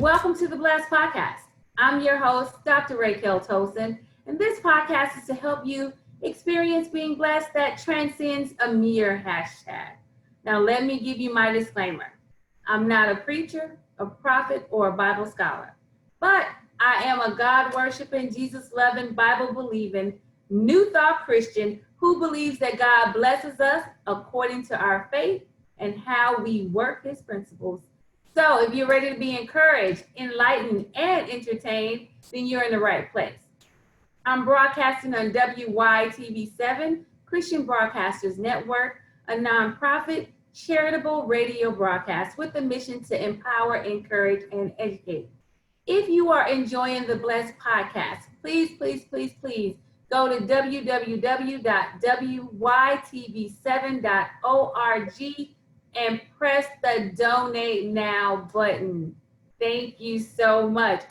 Welcome to the Blessed Podcast. I'm your host, Dr. Raykel Tosin, and this podcast is to help you experience being blessed that transcends a mere hashtag. Now, let me give you my disclaimer. I'm not a preacher, a prophet, or a Bible scholar, but I am a God-worshiping, Jesus-loving, Bible-believing, New Thought Christian who believes that God blesses us according to our faith and how we work his principles. So if you're ready to be encouraged, enlightened, and entertained, then you're in the right place. I'm broadcasting on WYTV7, Christian Broadcasters Network, a nonprofit charitable radio broadcast with a mission to empower, encourage, and educate. If you are enjoying the Blessed Podcast, please go to www.wytv7.org and press the donate now button. Thank you so much.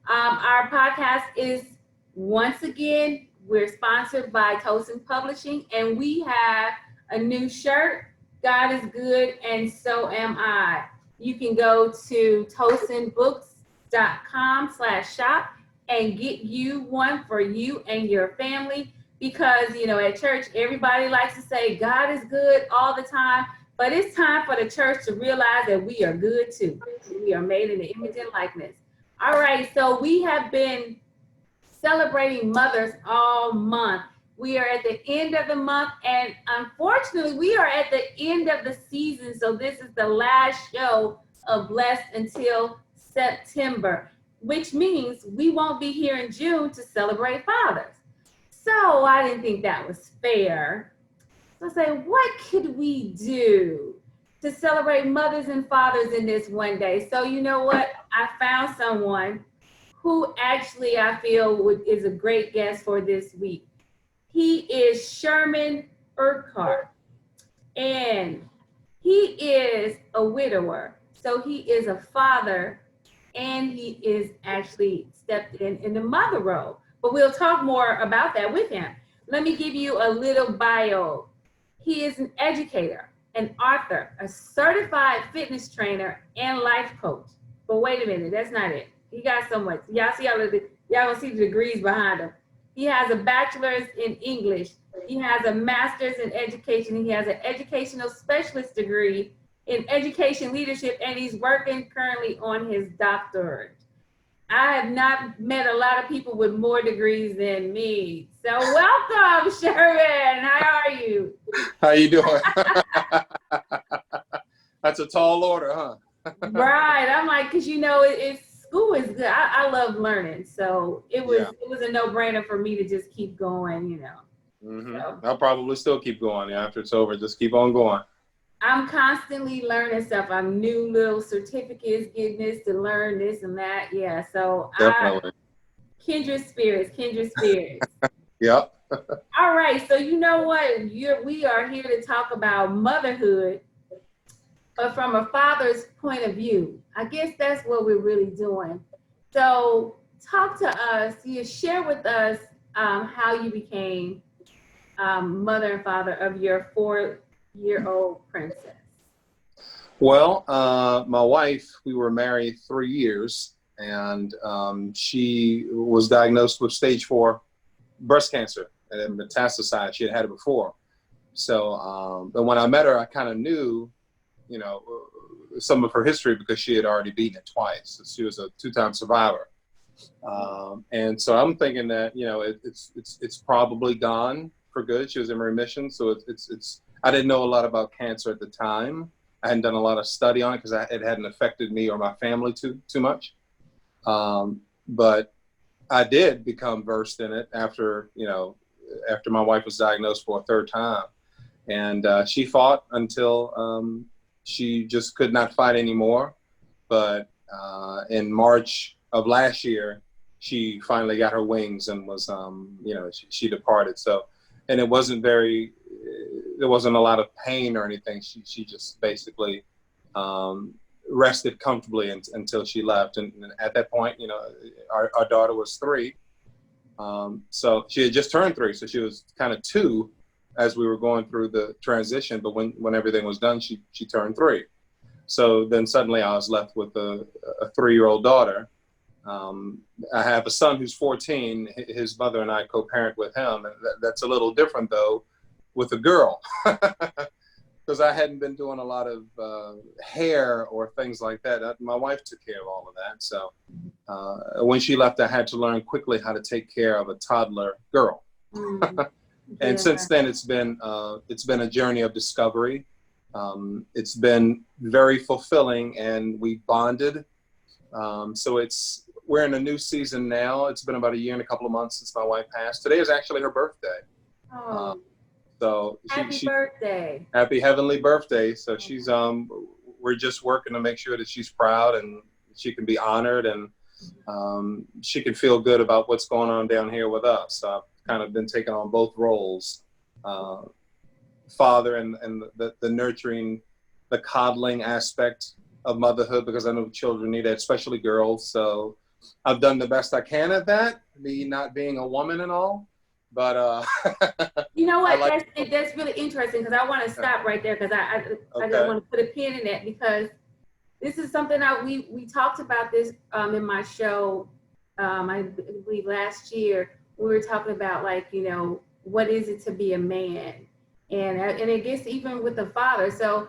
Our podcast is, once again, we're sponsored by Tosin Publishing, and we have a new shirt, God is good and so am I. You can go to tosinbooks.com/shop and get you one for you and your family, because, you know, at church, everybody likes to say God is good all the time. But it's time for the church to realize that we are good too. We are made in the image and likeness. All right, so we have been celebrating mothers all month. We are at the end of the month, and unfortunately, we are at the end of the season. So this is the last show of Blessed until September, which means we won't be here in June to celebrate fathers. So I didn't think that was fair. So I say, what could we do to celebrate mothers and fathers in this one day? So you know what? I found someone who actually I feel is a great guest for this week. He is Sherman Urquhart, and he is a widower. So he is a father, and he is actually stepped in the mother role. But we'll talk more about that with him. Let me give you a little bio. He is an educator, an author, a certified fitness trainer, and life coach. But wait a minute, that's not it. He got so much. Y'all gonna see the degrees behind him. He has a bachelor's in English. He has a master's in education. He has an educational specialist degree in education leadership, and he's working currently on his doctorate. I have not met a lot of people with more degrees than me. So welcome, Sherman. How are you? How you doing? That's a tall order, huh? Right. I'm like, because you know, school is good. I love learning. So it was a no-brainer for me to just keep going, you know. Mm-hmm. So, I'll probably still keep going after it's over. Just keep on going. I'm constantly learning stuff. I'm new little certificates, getting this to learn this and that. Yeah. So definitely. Kindred spirits. Yep. All right. So you know what? We are here to talk about motherhood, but from a father's point of view. I guess that's what we're really doing. So talk to us. You share with us how you became mother and father of your 4-year-old princess. Well, my wife, we were married 3 years, and she was diagnosed with stage 4 breast cancer and metastasized. She had it before. So, but when I met her, I kind of knew, you know, some of her history because she had already beaten it twice. She was a 2-time survivor. And so I'm thinking that, you know, it's probably gone for good. She was in remission. So I didn't know a lot about cancer at the time. I hadn't done a lot of study on it because it hadn't affected me or my family too much. But I did become versed in it after my wife was diagnosed for a 3rd time. And she fought until she just could not fight anymore. But in March of last year, she finally got her wings and was, she departed. So, and there wasn't a lot of pain or anything. She just basically rested comfortably until she left. And at that point, you know, our daughter was 3. So she had just turned 3. So she was kind of 2 as we were going through the transition. But when everything was done, she turned 3. So then suddenly I was left with a 3-year-old daughter. I have a son who's 14. His mother and I co-parent with him. And that's a little different, though, with a girl. Because I hadn't been doing a lot of hair or things like that. My wife took care of all of that. So when she left, I had to learn quickly how to take care of a toddler girl. And since then, it's been a journey of discovery. It's been very fulfilling, and we bonded. So we're in a new season now. It's been about a year and a couple of months since my wife passed. Today is actually her birthday. Oh, so happy birthday! Happy heavenly birthday! So she's we're just working to make sure that she's proud and she can be honored, and she can feel good about what's going on down here with us. So I've kind of been taking on both roles, father and the nurturing, the coddling aspect of motherhood, because I know children need that, especially girls. So I've done the best I can at that, me not being a woman and all. But you know what? That's really interesting, because I want to stop right there, because I just want to put a pin in that, because this is something that we talked about this in my show. I believe last year we were talking about, like, what is it to be a man, and I guess even with the father. So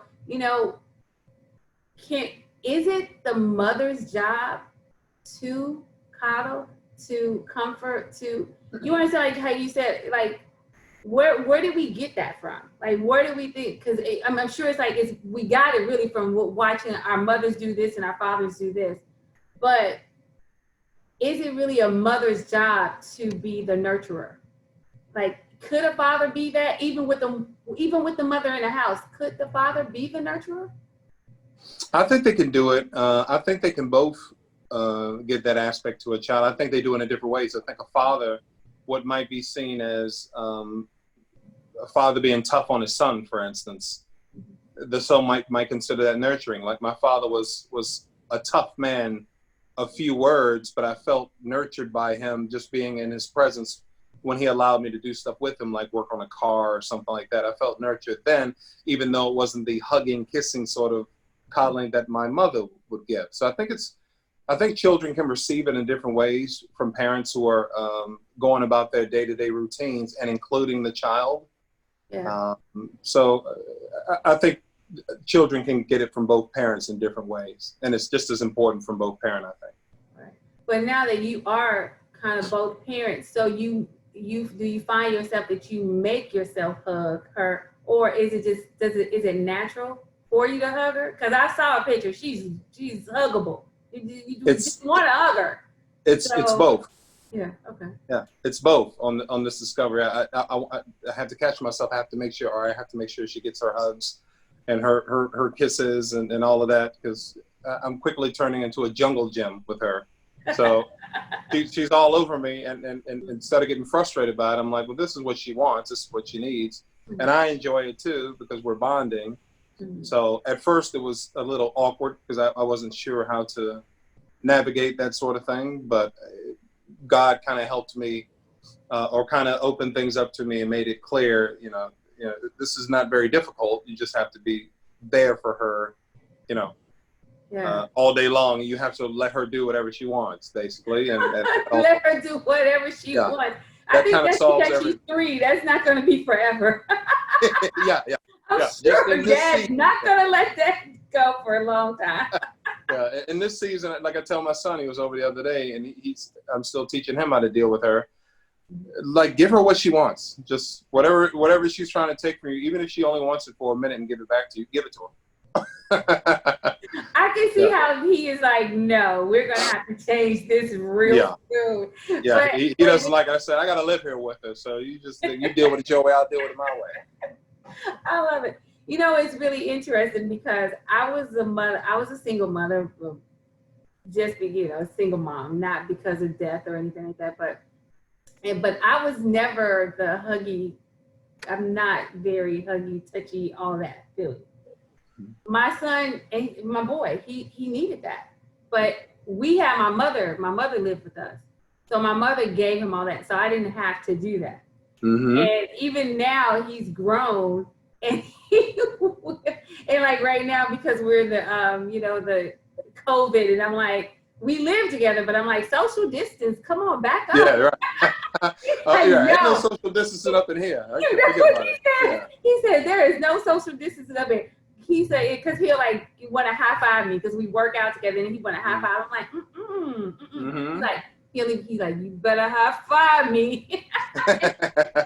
is it the mother's job to coddle, to comfort, you understand, like how you said, like, where did we get that from? Like, where do we think? Because I'm sure we got it really from watching our mothers do this and our fathers do this. But is it really a mother's job to be the nurturer? Like, could a father be that? Even with the mother in the house, could the father be the nurturer? I think they can do it. I think they can both give that aspect to a child. I think they do it in different ways. I think a father, what might be seen as a father being tough on his son, for instance, the son might consider that nurturing. Like, my father was a tough man, a few words, but I felt nurtured by him just being in his presence when he allowed me to do stuff with him, like work on a car or something like that. I felt nurtured then, even though it wasn't the hugging, kissing sort of coddling that my mother would give. So I think children can receive it in different ways from parents who are going about their day-to-day routines and including the child. Yeah. So I think children can get it from both parents in different ways, and it's just as important from both parents, I think. Right. But now that you are kind of both parents, so do you find yourself that you make yourself hug her, or is it natural for you to hug her? Because I saw a picture. She's huggable. You just want to hug her. It's both. Yeah. Okay. Yeah, it's both on this discovery. I have to catch myself. I have to make sure she gets her hugs and her kisses and all of that, because I'm quickly turning into a jungle gym with her. So she's all over me, and instead of getting frustrated by it, I'm like, well, this is what she wants. This is what she needs. And I enjoy it too, because we're bonding. So at first it was a little awkward, because I wasn't sure how to navigate that sort of thing, but God kind of helped me, or kind of opened things up to me and made it clear, this is not very difficult. You just have to be there for her, all day long. You have to let her do whatever she wants, basically. And let her do whatever she wants. I think that's because she's 3. That's not going to be forever. Yeah. I'm sure Dad's not going to let that go for a long time. Yeah, in this season, like I tell my son, he was over the other day, and I'm still teaching him how to deal with her. Like, give her what she wants. Just whatever she's trying to take from you, even if she only wants it for a minute and give it back to you, give it to her. I can see how he is like, no, we're going to have to change this real soon. Yeah, but he doesn't, like I said, I got to live here with her. So you deal with it your way, I'll deal with it my way. I love it. It's really interesting, because I was a single mother, just a single mom, not because of death or anything like that, but I was never the huggy. I'm not very huggy, touchy, all that feeling. My son and my boy, he needed that, but we had my mother lived with us, so my mother gave him all that, so I didn't have to do that. And even now he's grown, and And like right now, because we're the COVID, and I'm like, we live together, but I'm like, social distance, come on, back up. Yeah, right. Oh, Like, yeah, ain't no no. social distancing up in here. I That's forget what about he it. said. Yeah. He said there is no social distancing up here. He said because he'll like want to high five me because we work out together, and he want to high five. I'm like, He's like, he's like, you better high five me.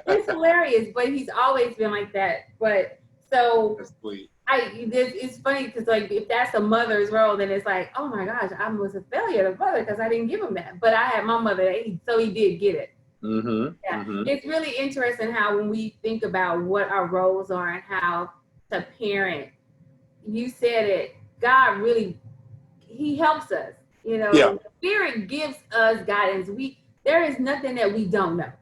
It's hilarious, but he's always been like that. But so That's sweet. it's funny because like if that's a mother's role, then it's like, oh my gosh, I was a failure to mother because I didn't give him that. But I had my mother, so he did get it. Yeah, it's really interesting how when we think about what our roles are and how to parent, you said it, God really, he helps us. Yeah. Spirit gives us guidance. There is nothing that we don't know.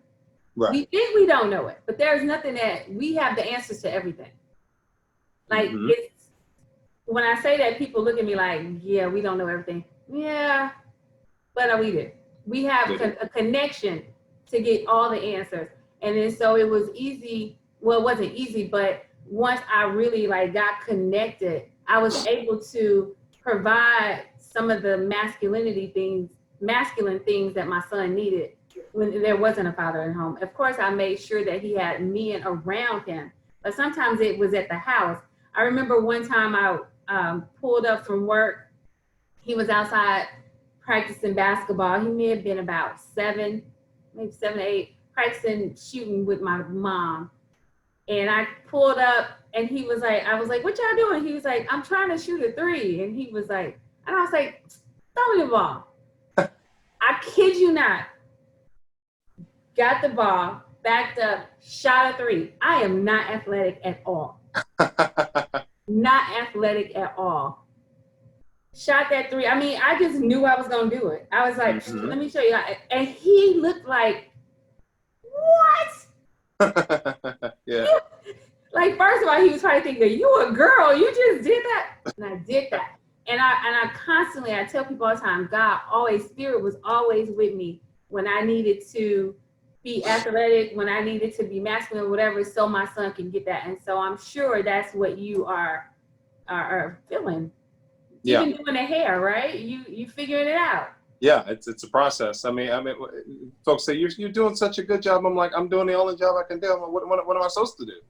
Right. We think we don't know it, but there's nothing that we have the answers to everything. Like it's when I say that, people look at me like, yeah, we don't know everything. Yeah, but we do. We have a connection to get all the answers. And then so it was easy. Well, it wasn't easy, but once I really like got connected, I was able to provide some of the masculine things that my son needed when there wasn't a father at home. Of course, I made sure that he had men around him, but sometimes it was at the house. I remember one time I pulled up from work. He was outside practicing basketball. He may have been about 7, maybe 7 or 8, practicing shooting with my mom. And I pulled up and he was like, I was like, what y'all doing? He was like, I'm trying to shoot a 3. And he was like, and I was like, throw me the ball. I kid you not. Got the ball, backed up, shot a 3. I am not athletic at all. Not athletic at all. Shot that 3. I mean, I just knew I was going to do it. I was like, let me show you. And he looked like, what? Yeah. Like, first of all, he was probably thinking, you a girl, you just did that. And I did that. And I constantly, I tell people all the time, Spirit was always with me when I needed to be athletic, when I needed to be masculine, whatever, so my son can get that. And so I'm sure that's what you are feeling. Yeah. Even doing the hair, right? You figuring it out. Yeah, it's a process. I mean, folks say you're doing such a good job. I'm like, I'm doing the only job I can do. What am I supposed to do?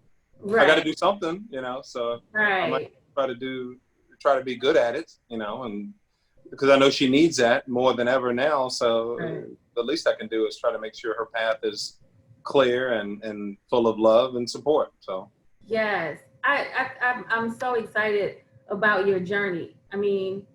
Right. I got to do something, So I might try to be good at it, and because I know she needs that more than ever now. So the least I can do is try to make sure her path is clear and full of love and support. So yes, I'm so excited about your journey. I mean,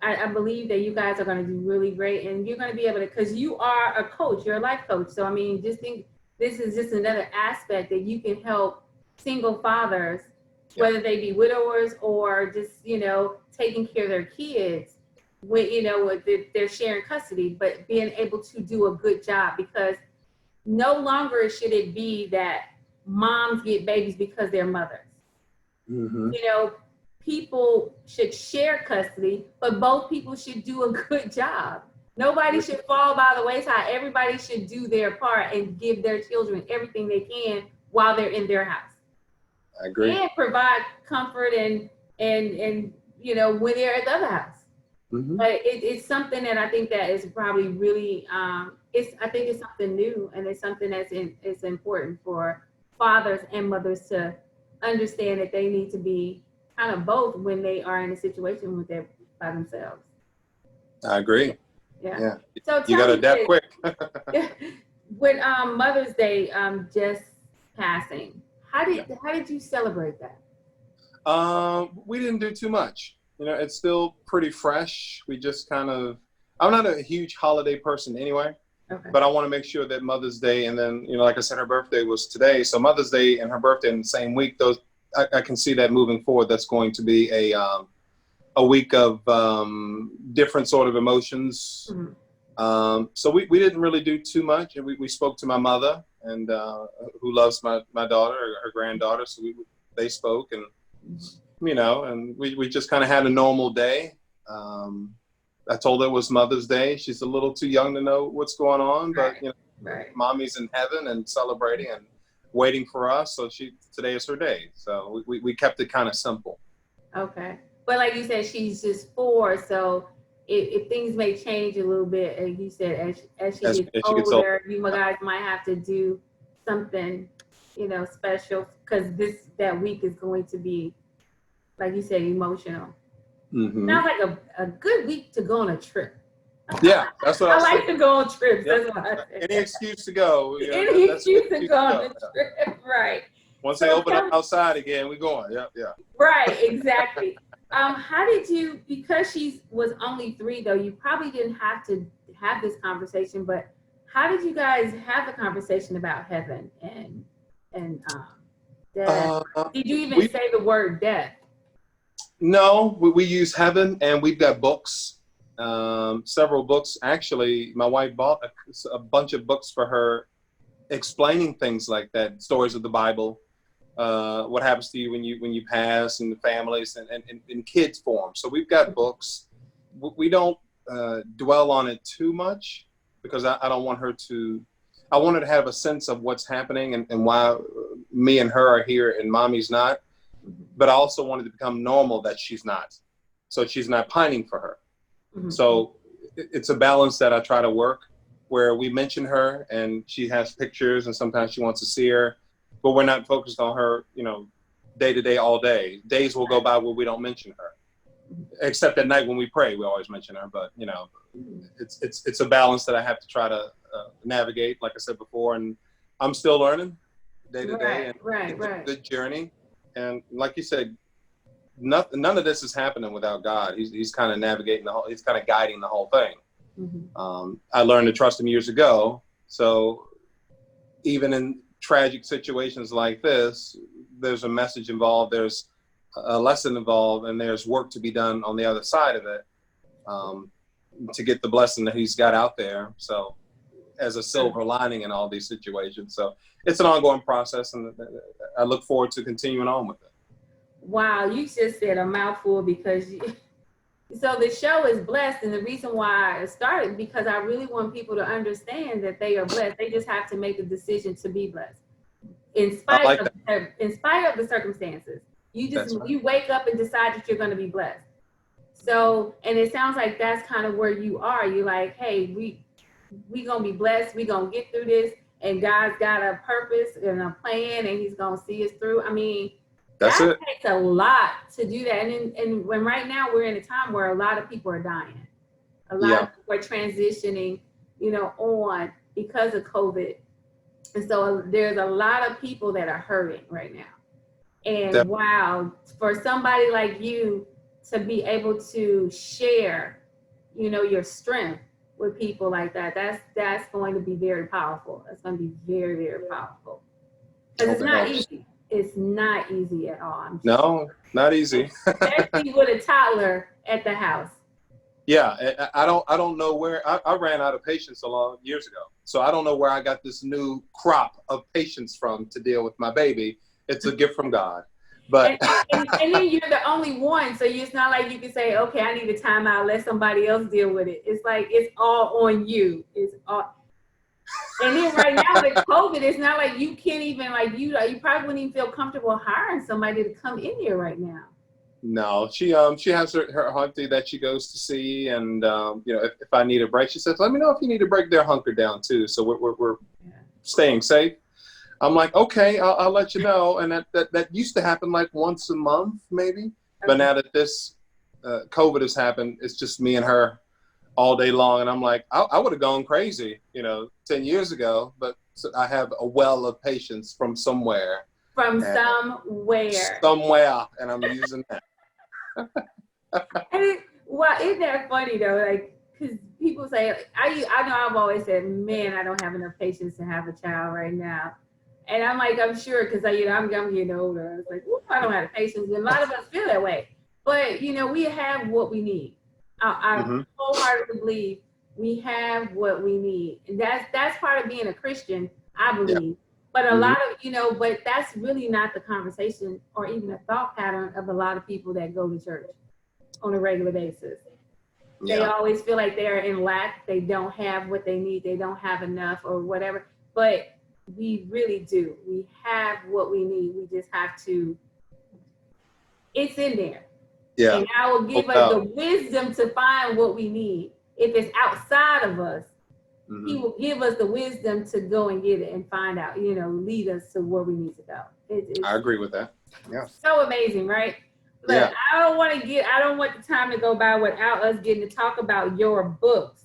I believe that you guys are going to do really great, and you're going to be able to, because you are a coach, you're a life coach. So I mean, just think this is just another aspect that you can help single fathers, whether they be widowers or just taking care of their kids when they're sharing custody, but being able to do a good job, because no longer should it be that moms get babies because they're mothers. People should share custody, but both people should do a good job. Nobody should fall by the wayside. Everybody should do their part and give their children everything they can while they're in their house. I agree. And provide comfort and when they're at the other house. But it's something that I think that is probably really I think it's something new, and it's something it's important for fathers and mothers to understand that they need to be kind of both when they are in a situation with they're by themselves. I agree. Yeah. So you got to adapt quick. With Mother's Day just passing, how did you celebrate that? We didn't do too much. It's still pretty fresh. We just I'm not a huge holiday person anyway, but I want to make sure that Mother's Day, and then, like I said, her birthday was today. So Mother's Day and her birthday in the same week, I can see that moving forward. That's going to be a week of different sort of emotions. So we didn't really do too much. And we spoke to my mother, and who loves my daughter, her granddaughter. So they spoke, and and we just kind of had a normal day. I told her it was Mother's Day. She's a little too young to know what's going on, but mommy's in heaven and celebrating and waiting for us. So today is her day. So we kept it kind of simple. Okay. But like you said, she's just 4, so if things may change a little bit, and you said as she gets as she gets older. older, you guys might have to do something, special because that week is going to be, like you said, emotional. Mm-hmm. Sounds like a good week to go on a trip. Yeah, that's what I I was like thinking. to go on trips. Yep. That's what I said. Any excuse to go. Any That's an excuse to excuse go to on go. a trip, right? Once they So open up outside again, we going. Yep, yeah. right, exactly. How did you? Because she was only 3, though, you probably didn't have to have this conversation. But how did you guys have the conversation about heaven and death? Did you even We say the word death? No, we use heaven, and we've got books, several books. Actually, my wife bought a bunch of books for her, explaining things like that, stories of the Bible, what happens to you when you pass, and the families, and in kids form. So we've got books. We don't dwell on it too much because I don't want her to. I want her to have a sense of what's happening and why me and her are here and mommy's not. But I also wanted to become normal that she's not, so she's not pining for her. Mm-hmm. So it's a balance that I try to work, where we mention her and she has pictures and sometimes she wants to see her, but we're not focused on her, day to day, all day. Days will go by where we don't mention her, except at night when we pray, we always mention her. But it's a balance that I have to try to navigate, like I said before, and I'm still learning day to day, and it's a good journey. And like you said, none of this is happening without God. He's kind of navigating he's kind of guiding the whole thing. Mm-hmm. I learned to trust him years ago. So even in tragic situations like this, there's a message involved, there's a lesson involved, and there's work to be done on the other side of it, to get the blessing that he's got out there. So as a silver lining in all these situations. So it's an ongoing process, and I look forward to continuing on with it. Wow, you just said a mouthful so the show is blessed, and the reason why I started because I really want people to understand that they are blessed. They just have to make the decision to be blessed, in spite of the circumstances. You wake up and decide that you're going to be blessed. So, and it sounds like that's kind of where you are. You're like, hey, we gonna be blessed. We gonna get through this, and God's got a purpose and a plan, and He's gonna see us through. I mean, that takes a lot to do that. And when right now we're in a time where a lot of people are dying, a lot of people are transitioning, on because of COVID, and so there's a lot of people that are hurting right now. And wow, for somebody like you to be able to share, your strength with people like that, that's going to be very powerful. It's going to be very, very powerful. Because it's not easy. It's not easy at all. No, not easy. Especially with a toddler at the house. Yeah, I don't know where I ran out of patience years ago. So I don't know where I got this new crop of patience from to deal with my baby. It's a gift from God. But and then you're the only one, so it's not like you can say, okay, I need a timeout, let somebody else deal with it. It's like it's all on you. It's all. And then right now with COVID, it's not like you can't even you probably wouldn't even feel comfortable hiring somebody to come in here right now. No, she has her auntie that she goes to see, and if I need a break, she says, let me know if you need a break. They're hunkered down too, so we're staying safe. I'm like, okay, I'll let you know. And that used to happen like once a month, maybe. Okay. But now that this COVID has happened, it's just me and her all day long. And I'm like, I would have gone crazy, 10 years ago. But I have a well of patience from somewhere. Somewhere, and I'm using that. Isn't that funny though? Because people say, I know I've always said, man, I don't have enough patience to have a child right now. And I'm like, I'm sure, because I'm getting older. It's like, I don't have patience. And a lot of us feel that way. But, we have what we need. I wholeheartedly believe we have what we need. And that's part of being a Christian, I believe. Yeah. But a lot of, but that's really not the conversation or even a thought pattern of a lot of people that go to church on a regular basis. Yeah. They always feel like they're in lack. They don't have what they need. They don't have enough or whatever. But we really do. We have what we need. We just have to, it's in there. Yeah. And God will give us the wisdom to find what we need. If it's outside of us, He will give us the wisdom to go and get it and find out, lead us to where we need to go. I agree with that. Yeah. So amazing, right? Look, Yeah. I don't want the time to go by without us getting to talk about your books.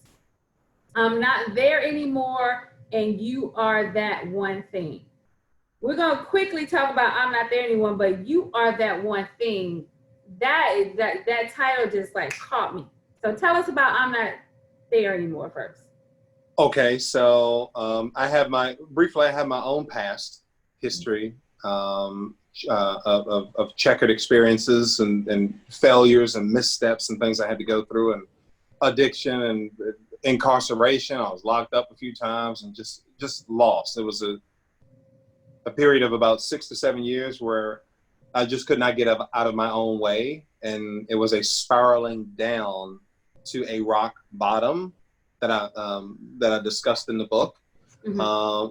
I'm Not There Anymore, and You Are That One Thing. We're going to quickly talk about I'm Not There Anymore, but You Are That One Thing. That title just like caught me. So tell us about I'm Not There Anymore first. Okay, so I have my own past history of checkered experiences and failures and missteps and things I had to go through, and addiction and incarceration. I was locked up a few times and just lost. It was a period of about 6 to 7 years where I just could not get out of my own way, and it was a spiraling down to a rock bottom that I discussed in the book.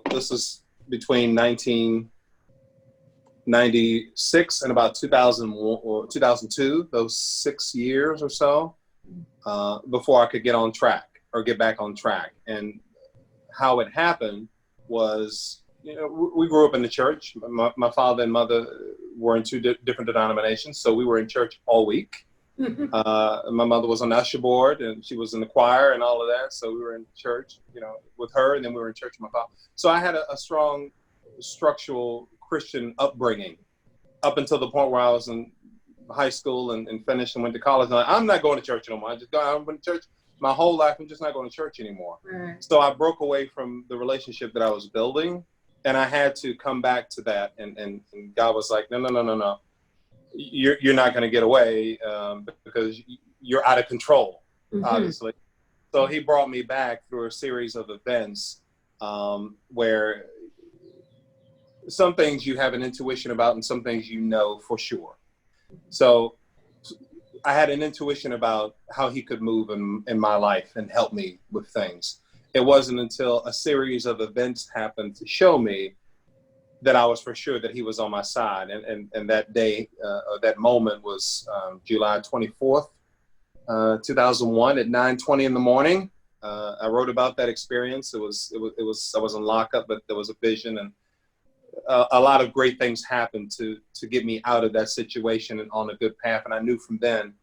This is between 1996 and about 2001 or 2002, those 6 years or so, before I could get back on track. And how it happened was, we grew up in the church. My father and mother were in two different denominations, so we were in church all week. My mother was on the usher board, and she was in the choir and all of that. So we were in church, with her, and then we were in church with my father. So I had a strong structural Christian upbringing up until the point where I was in high school and finished and went to college. And I'm not going to church no more. I've been to church my whole life. I'm just not going to church anymore. Right. So I broke away from the relationship that I was building, and I had to come back to that. And God was like, no. You're not going to get away because you're out of control, obviously. So He brought me back through a series of events where some things you have an intuition about and some things for sure. So I had an intuition about how He could move in my life and help me with things. It wasn't until a series of events happened to show me that I was for sure that He was on my side. And that day, that moment was July 24th, 2001 at 9:20 in the morning. I wrote about that experience. I was in lockup, but there was a vision, and a lot of great things happened to get me out of that situation and on a good path. And I knew from then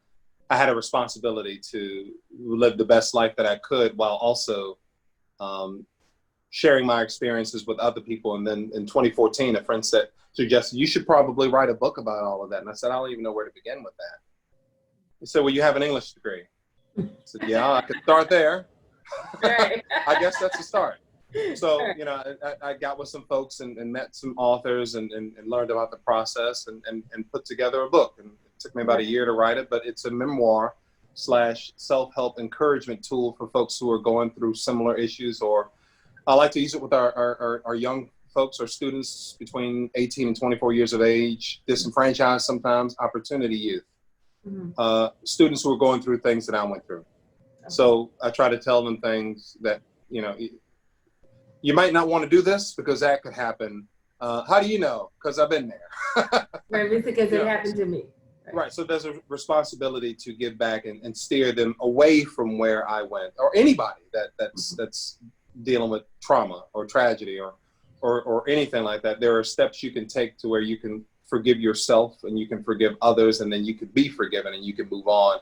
I had a responsibility to live the best life that I could, while also sharing my experiences with other people. And then in 2014, a friend suggested, you should probably write a book about all of that. And I said, I don't even know where to begin with that. He said, well, you have an English degree. I said, yeah, I could start there. Right. I guess that's a start. So, I got with some folks and met some authors and learned about the process and put together a book. And it took me about a year to write it, but it's a memoir / self-help encouragement tool for folks who are going through similar issues, or I like to use it with our young folks or students between 18 and 24 years of age, disenfranchised sometimes, opportunity youth, students who are going through things that I went through. So I try to tell them things that, you might not want to do this because that could happen. How do you know? Because I've been there. Right, it's because it happened to me. Right, so there's a responsibility to give back and steer them away from where I went, or anybody that's dealing with trauma or tragedy or anything like that. There are steps you can take to where you can forgive yourself and you can forgive others, and then you can be forgiven and you can move on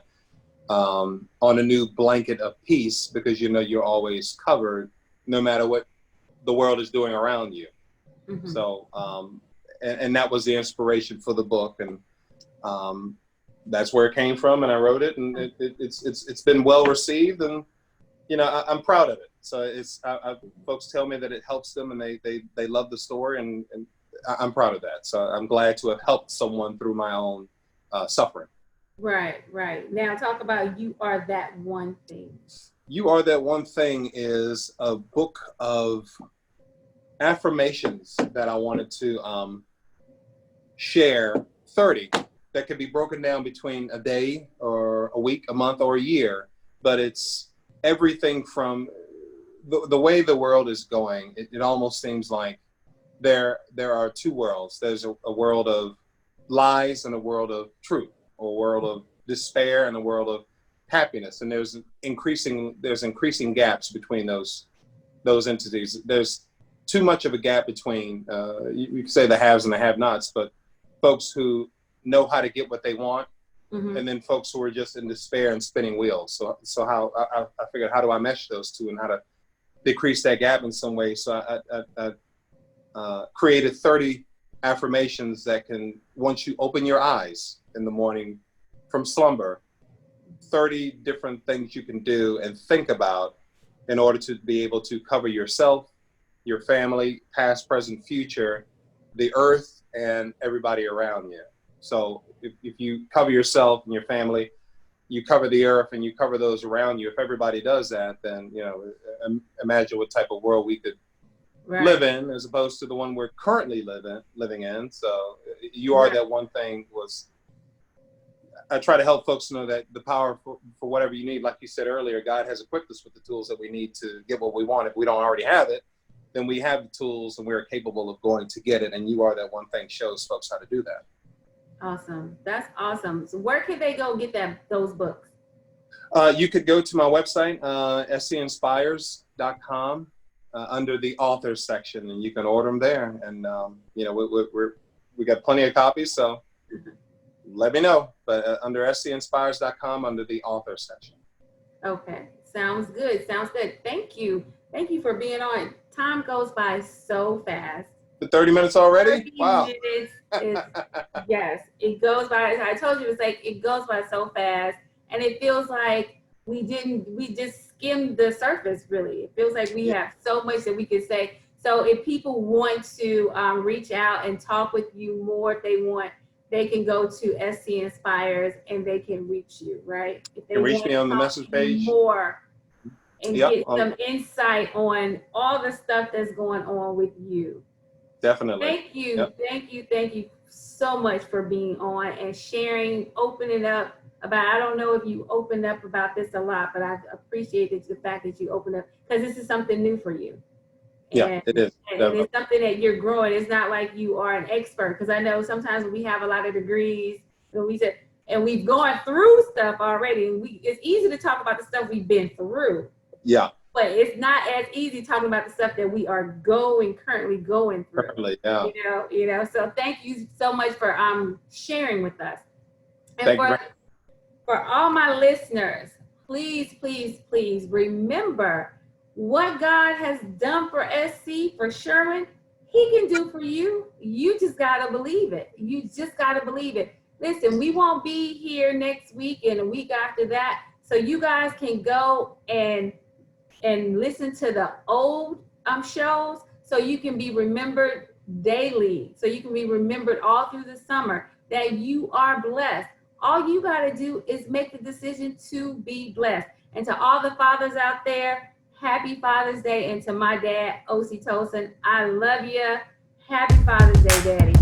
a new blanket of peace, because you're always covered no matter what the world is doing around you. So and that was the inspiration for the book, and that's where it came from, and I wrote it, and it's been well received, and I'm proud of it. So folks tell me that it helps them, and they love the story, and I'm proud of that. So I'm glad to have helped someone through my own suffering. Right. Now talk about You Are That One Thing. You Are That One Thing is a book of affirmations that I wanted to share, 30, that could be broken down between a day or a week, a month, or a year. But it's everything from the way the world is going. It almost seems like there are two worlds. There's a world of lies and a world of truth, or a world of despair and a world of happiness. And there's increasing gaps between those entities. There's too much of a gap between, you could say the haves and the have-nots, but folks who know how to get what they want, and then folks who are just in despair and spinning wheels. So how I figured, how do I mesh those two and how to decrease that gap in some way? So I created 30 affirmations that can, once you open your eyes in the morning from slumber, 30 different things you can do and think about in order to be able to cover yourself, your family, past, present, future, the earth, and everybody around you. So if you cover yourself and your family, you cover the earth and you cover those around you. If everybody does that, then, you know, imagine what type of world we could live in, as opposed to the one we're currently living in. So you are that one thing. I try to help folks know that the power for whatever you need, like you said earlier, God has equipped us with the tools that we need to get what we want. If we don't already have it, then we have the tools and we're capable of going to get it. And you are that one thing shows folks how to do that. Awesome. That's awesome. So where can they go get those books? You could go to my website, scinspires.com, under the authors section, and you can order them there. And, you know, we got plenty of copies, so let me know. But under scinspires.com, under the authors section. Okay. Sounds good. Sounds good. Thank you. Thank you for being on. Time goes by so fast. The 30 minutes already? 30 wow. Minutes yes, it goes by. I told you, it's like it goes by so fast, and it feels like we just skimmed the surface, really. It feels like we have so much that we could say. So if people want to reach out and talk with you more, if they want, they can go to SC Inspires and they can reach you, right? If they can reach me on the message page. More and get some insight on all the stuff that's going on with you. Definitely. Thank you. Thank you so much for being on and sharing, opening up about, I don't know if you opened up about this a lot, but I appreciate the fact that you opened up, because this is something new for you. Yeah, it is. And it's something that you're growing. It's not like you are an expert, because I know sometimes we have a lot of degrees and we've gone through stuff already, and it's easy to talk about the stuff we've been through. Yeah. But it's not as easy talking about the stuff that we are currently going through. Currently, yeah. You know. So thank you so much for sharing with us. And for all my listeners, please, please, please remember what God has done for SC, for Sherman. He can do for you. You just gotta believe it. You just gotta believe it. Listen, we won't be here next week and a week after that, so you guys can go and listen to the old shows, so you can be remembered daily, so you can be remembered all through the summer that you are blessed. All you got to do is make the decision to be blessed. And to all the fathers out there, happy Father's Day. And to my dad, O.C. Tosin, I love you. Happy Father's Day, Daddy.